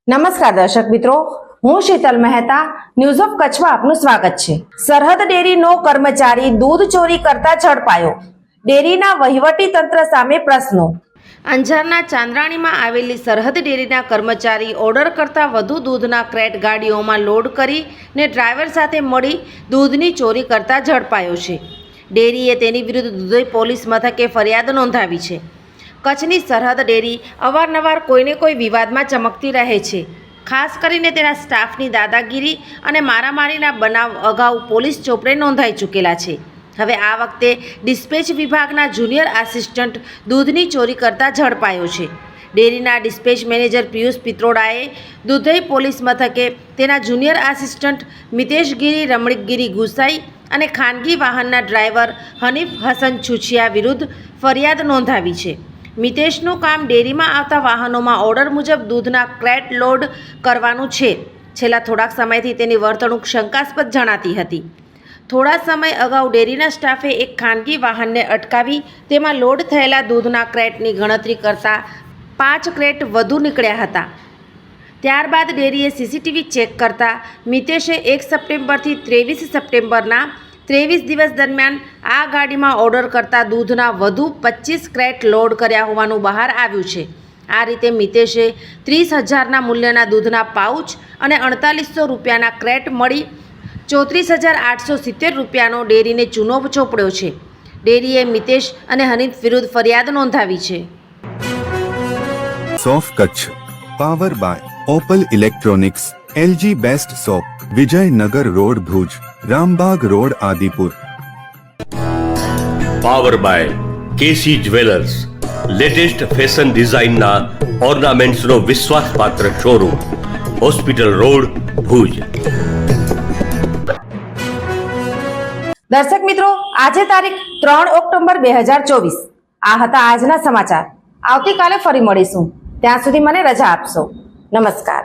નમસ્કાર દર્શક મિત્રો, હું શીતલ મહેતા ન્યૂઝ ઓફ કચ્છમાં આપનું સ્વાગત છે। સરહદ ડેરીનો કર્મચારી દૂધ ચોરી કરતા ઝડપાયો, ડેરીના વહીવટી તંત્ર સામે પ્રશ્નો। અંજારના ચાંદ્રાણીમાં આવેલી સરહદ ડેરીના કર્મચારી ઓર્ડર કરતાં વધુ દૂધના ક્રેટ ગાડીઓમાં લોડ કરીને ડ્રાઈવર સાથે મળી દૂધની ચોરી કરતા ઝડપાયો છે। ડેરીએ તેની વિરુદ્ધ દુધઈ પોલીસ મથકે ફરિયાદ નોંધાવી છે। કચ્છની સરહદ ડેરી અવારનવાર કોઈને કોઈ વિવાદમાં ચમકતી રહે છે। ખાસ કરીને તેના સ્ટાફની દાદાગીરી અને મારામારીના બનાવ અગાઉ પોલીસ ચોપડે નોંધાઈ ચૂકેલા છે। હવે આ વખતે ડિસ્પેચ વિભાગના જુનિયર આસિસ્ટન્ટ દૂધની ચોરી કરતા ઝડપાયો છે। ડેરીના ડિસ્પેચ મેનેજર પિયુષ પિત્રોડાએ દુધઈ પોલીસ મથકે તેના જુનિયર આસિસ્ટન્ટ મિતેશગીરી રમણીકગીરી ગુસાઈ અને ખાનગી વાહનના ડ્રાઈવર હનીફ હસન છુછિયા વિરુદ્ધ ફરિયાદ નોંધાવી છે। મિતેશનું કામ ડેરીમાં આવતા વાહનોમાં ઓર્ડર મુજબ દૂધના ક્રેટ લોડ કરવાનું છે। છેલ્લા થોડાક સમયથી તેની વર્તણૂક શંકાસ્પદ જણાતી હતી। થોડા સમય અગાઉ ડેરીના સ્ટાફે એક ખાનગી વાહનને અટકાવી તેમાં લોડ થયેલા દૂધના ક્રેટની ગણતરી કરતાં 5 ક્રેટ વધુ નીકળ્યા હતા। ત્યારબાદ ડેરીએ સીસીટીવી ચેક કરતાં મિતેશે 1 સપ્ટેમ્બરથી 23 સપ્ટેમ્બરના 23 દિવસ દરમિયાન આ ગાડીમાં ઓર્ડર કરતા દૂધના વધુ 25 ક્રેટ લોડ કર્યા હોવાનું બહાર આવ્યું છે। આ રીતે મિતેશે 30,000ના મૂલ્યના દૂધના પાઉચ અને 4800 રૂપિયાના ક્રેટ મળી 34,870 રૂપિયાનો ડેરીને ચૂનો ચોપડ્યો છે। ડેરીએ મિતેશ અને હનીફ વિરુદ્ધ ફરિયાદ નોંધાવી છે। સોફ Kutch power by Opal electronics, LG best shop, Vijaynagar road Bhuj, Rambag road Adipur. Power by KC jewellers, latest fashion ડિઝાઇનના ઓર્નામેન્ટ્સનો વિશ્વાસપાત્ર શોરૂમ, હોસ્પિટલ રોડ ભુજ। દર્શક મિત્રો, આજે તારીખ 3 ઓક્ટોબર 2024 આ હતા આજના સમાચાર। આવતીકાલે ફરી મળીશું, ત્યાં સુધી મને રજા આપશો। નમસ્કાર।